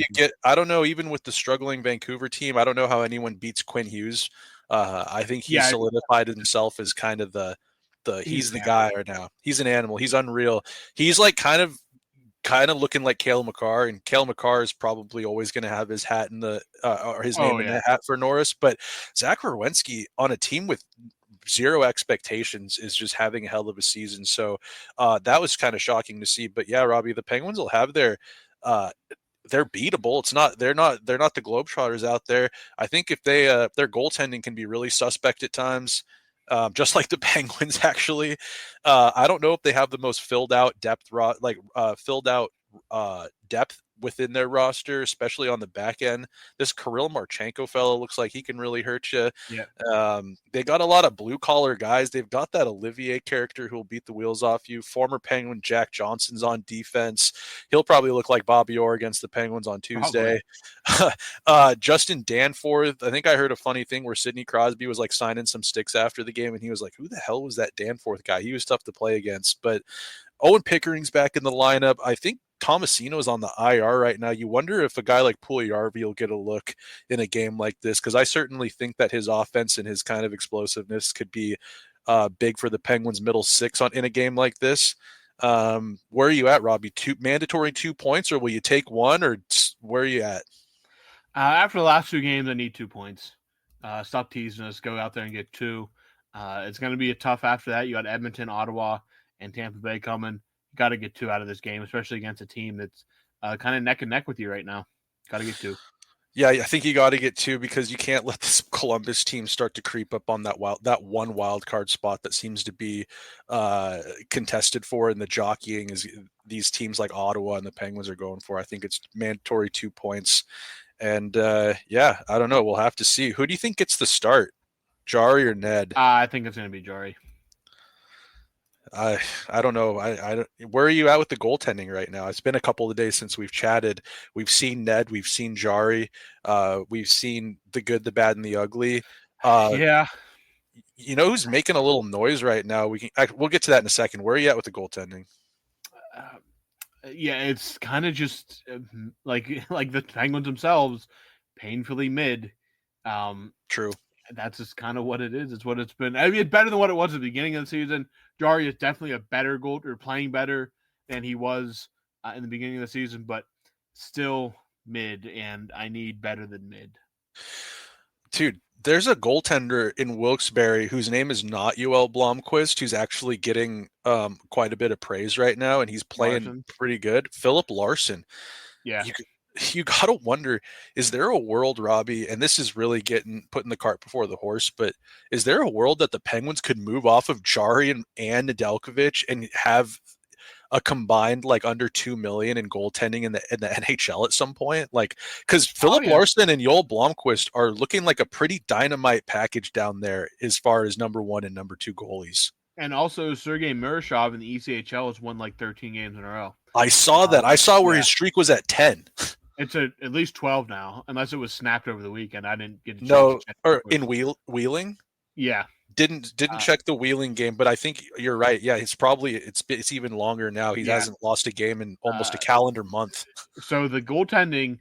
I don't know, even with the struggling Vancouver team, I don't know how anyone beats Quinn Hughes. I think he solidified himself as kind of he's the guy right now. He's an animal. He's unreal. He's like kind of looking like Cale Makar, and Cale Makar is probably always going to have his hat in the or his name in the hat for Norris. But Zach Werenski on a team with zero expectations is just having a hell of a season. So that was kind of shocking to see. But yeah, Robbie, the Penguins will have they're beatable. They're not the Globetrotters out there. I think if their goaltending can be really suspect at times, just like the Penguins actually. I don't know if they have the most filled out depth depth within their roster, especially on the back end. This Kirill Marchenko fellow looks like he can really hurt you. Yeah. They got a lot of blue collar guys. They've got that Olivier character who will beat the wheels off you. Former Penguin Jack Johnson's on defense. He'll probably look like Bobby Orr against the Penguins on Tuesday. Justin Danforth. I think I heard a funny thing where Sidney Crosby was like signing some sticks after the game, and he was like, "Who the hell was that Danforth guy?" He was tough to play against. But Owen Pickering's back in the lineup. I think Tomasino is on the IR right now. You wonder if a guy like Puljujarvi will get a look in a game like this, because I certainly think that his offense and his kind of explosiveness could be big for the Penguins' middle six in a game like this. Where are you at, Robbie? Mandatory 2 points, or will you take one, or where are you at? After the last 2 games, I need 2 points. Stop teasing us. Go out there and get 2. It's going to be a tough after that. You got Edmonton, Ottawa, and Tampa Bay coming. Got to get 2 out of this game, especially against a team that's kind of neck and neck with you right now. Got to get 2. Yeah, I think you got to get 2 because you can't let this Columbus team start to creep up on that one wild card spot that seems to be contested for, and the jockeying is these teams like Ottawa and the Penguins are going for. I think it's mandatory 2 points, and yeah, I don't know. We'll have to see. Who do you think gets the start, Jari or Ned? I think it's going to be Jari. I don't know. Where are you at with the goaltending right now? It's been a couple of days since we've chatted. We've seen Ned. We've seen Jari. We've seen the good, the bad, and the ugly. Yeah. You know who's making a little noise right now? We'll get to that in a second. Where are you at with the goaltending? Yeah, it's kind of just like the Penguins themselves, painfully mid. True. That's just kind of what it is. It's what it's been. I mean, it's better than what it was at the beginning of the season. Jari is definitely a better or playing better than he was in the beginning of the season, but still mid, and I need better than mid. Dude, there's a goaltender in Wilkes-Barre whose name is not Yoel Blomqvist, who's actually getting quite a bit of praise right now, and he's playing Larson. pretty good. Philip Larson. Yeah. You got to wonder, is there a world, Robbie, and this is really putting the cart before the horse, but is there a world that the Penguins could move off of Jari and Nedeljkovic and have a combined like under 2 million in goaltending in the NHL at some point? Like, because Philip Larson and Yoel Blomqvist are looking like a pretty dynamite package down there as far as number 1 and number 2 goalies. And also Sergei Murashov in the ECHL has won like 13 games in a row. I saw that. I saw where his streak was at 10. It's at least 12 now, unless it was snapped over the weekend. I didn't get a chance to check. Or in Wheeling? Yeah. Didn't check the Wheeling game, but I think you're right. Yeah, it's even longer now. He hasn't lost a game in almost a calendar month. So the goaltending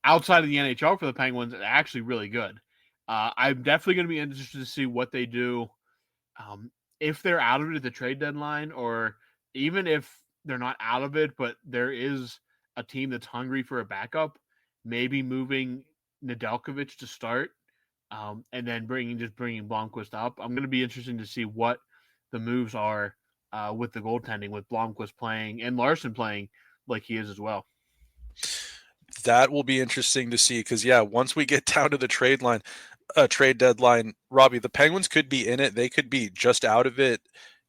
outside of the NHL for the Penguins is actually really good. I'm definitely going to be interested to see what they do if they're out of it at the trade deadline, or even if they're not out of it, but there is a team that's hungry for a backup, maybe moving Nedeljkovic to start. And then bringing Blomqvist up. I'm going to be interested to see what the moves are with the goaltending, with Blomqvist playing and Larson playing like he is as well. That will be interesting to see because, once we get down to the trade deadline, Robbie, the Penguins could be in it. They could be just out of it.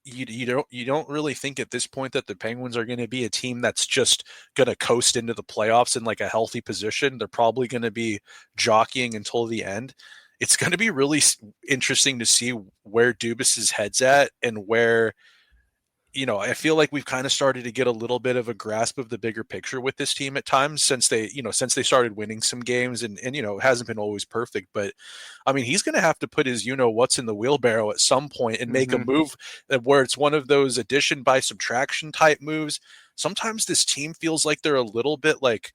You don't really think at this point that the Penguins are going to be a team that's just going to coast into the playoffs in like a healthy position. They're probably going to be jockeying until the end. It's going to be really interesting to see where Dubas's head's at and where, I feel like we've kind of started to get a little bit of a grasp of the bigger picture with this team at times since they started winning some games and it hasn't been always perfect. But I mean, he's going to have to put his, what's in the wheelbarrow at some point and make a move where it's one of those addition by subtraction type moves. Sometimes this team feels like they're a little bit like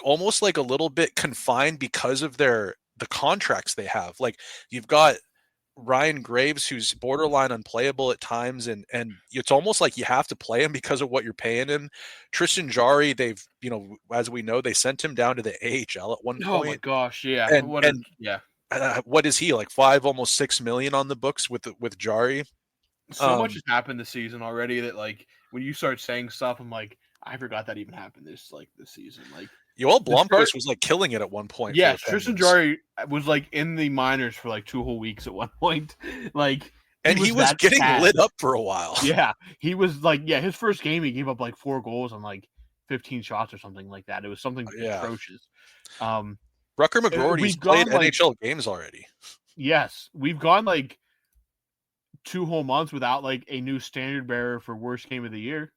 almost like a little bit confined because of the contracts they have. Like you've got Ryan Graves, who's borderline unplayable at times, and it's almost like you have to play him because of what you're paying him. Tristan Jarry, they've, as we know, they sent him down to the AHL at one point. Oh my gosh, yeah. What is he, like almost 6 million on the books with Jarry? So much has happened this season already that like when you start saying stuff, I'm like, I forgot that even happened this season. Like Yoel Blomqvist was like killing it at one point. Yeah, Tristan Jarry was like in the minors for like 2 whole weeks at one point. Like, he was getting lit up for a while. Yeah, he was like, his first game he gave up like 4 goals on like 15 shots or something like that. It was something atrocious. Rucker McGroarty's played NHL games already. Yes, we've gone like 2 whole months without like a new standard bearer for worst game of the year.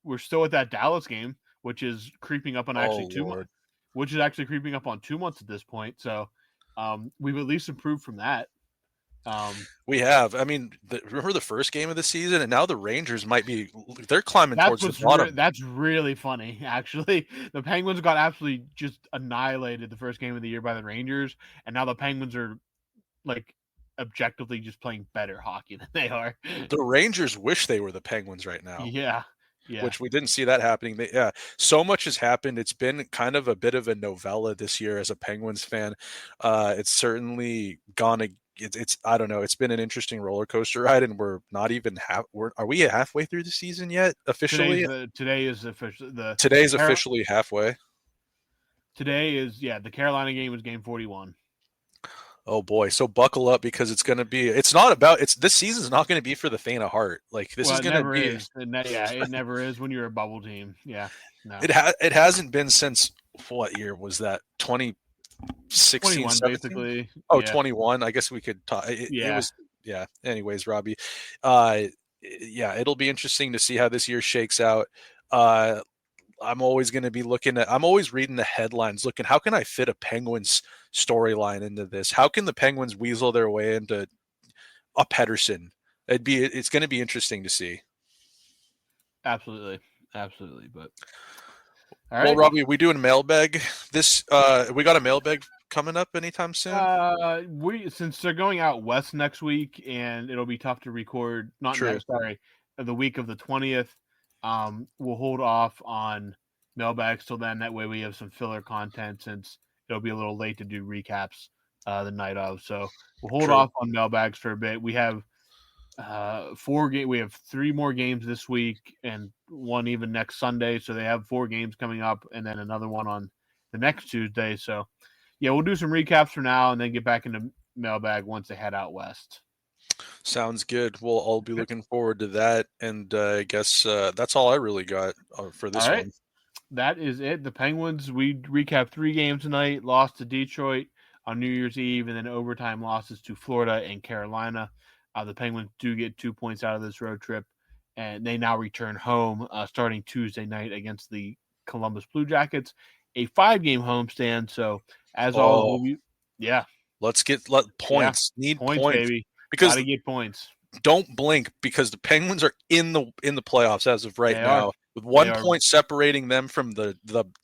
We're still at that Dallas game, which is creeping up on 2 months, which is actually creeping up on 2 months at this point. So we've at least improved from that. We have. I mean, remember the first game of the season, and now the Rangers they're climbing towards the bottom. That's really funny, actually. The Penguins got absolutely just annihilated the first game of the year by the Rangers, and now the Penguins are like objectively just playing better hockey than they are. The Rangers wish they were the Penguins right now. Yeah. Which we didn't see that happening. So much has happened. It's been kind of a bit of a novella this year as a Penguins fan. It's certainly gone. It's I don't know. It's been an interesting roller coaster ride, and we're not even are we halfway through the season yet? Officially, today's officially halfway. Today is the Carolina game was game 41. Oh boy, so buckle up because this season's not going to be for the faint of heart. Like this is going to be. It never is when you're a bubble team. Yeah, no. It hasn't been since what year was that? 2016, 21, basically. Oh, 21. I guess we could talk. It was. Anyways, Robbie, it'll be interesting to see how this year shakes out. I'm always going to be I'm always reading the headlines, looking, how can I fit a Penguins storyline into this? How can the Penguins weasel their way into a Pettersson? It's going to be interesting to see. Absolutely. But All right. Well, Robbie, we doing mailbag this? We got a mailbag coming up anytime soon. Since they're going out west next week, and it'll be tough to record. True. The week of the 20th. We'll hold off on mailbags till then. That way, we have some filler content since it'll be a little late to do recaps the night of. So we'll hold True. off on mailbags for a bit. We have 3 more games this week and one even next Sunday. So they have 4 games coming up, and then another one on the next Tuesday. So yeah, we'll do some recaps for now and then get back into mailbag once they head out west. Sounds good. Well, I'll be looking forward to that. And I guess that's all I really got for this All right. one. That is it. The Penguins, we recapped 3 games tonight, lost to Detroit on New Year's Eve, and then overtime losses to Florida and Carolina. The Penguins do get 2 points out of this road trip, and they now return home starting Tuesday night against the Columbus Blue Jackets, a 5-game homestand. So, as always, Let's get points. Yeah. Need points, baby. Because Gotta get points. don't blink because the Penguins are in the playoffs as of right now, with 1 point separating them from the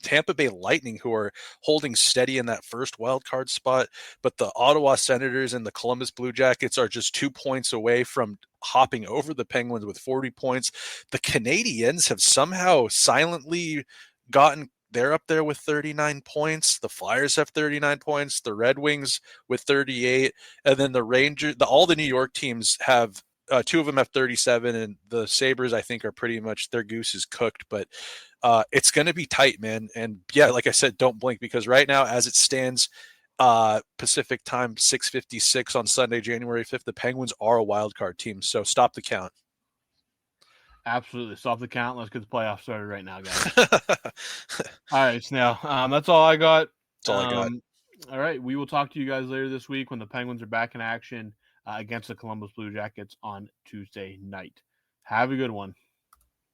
Tampa Bay Lightning, who are holding steady in that first wild card spot. But the Ottawa Senators and the Columbus Blue Jackets are just 2 points away from hopping over the Penguins with 40 points. The Canadiens have somehow silently gotten. They're up there with 39 points. The Flyers have 39 points. The Red Wings with 38. And then the Rangers, all the New York teams have, 2 of them have 37. And the Sabres, I think, are pretty much, their goose is cooked. But it's going to be tight, man. And yeah, like I said, don't blink, because right now, as it stands, Pacific time, 6:56 on Sunday, January 5th, the Penguins are a wild card team. So stop the count. Absolutely. Stop the count. Let's get the playoffs started right now, guys. All right, Snail. That's all I got. That's all I got. All right. We will talk to you guys later this week when the Penguins are back in action against the Columbus Blue Jackets on Tuesday night. Have a good one.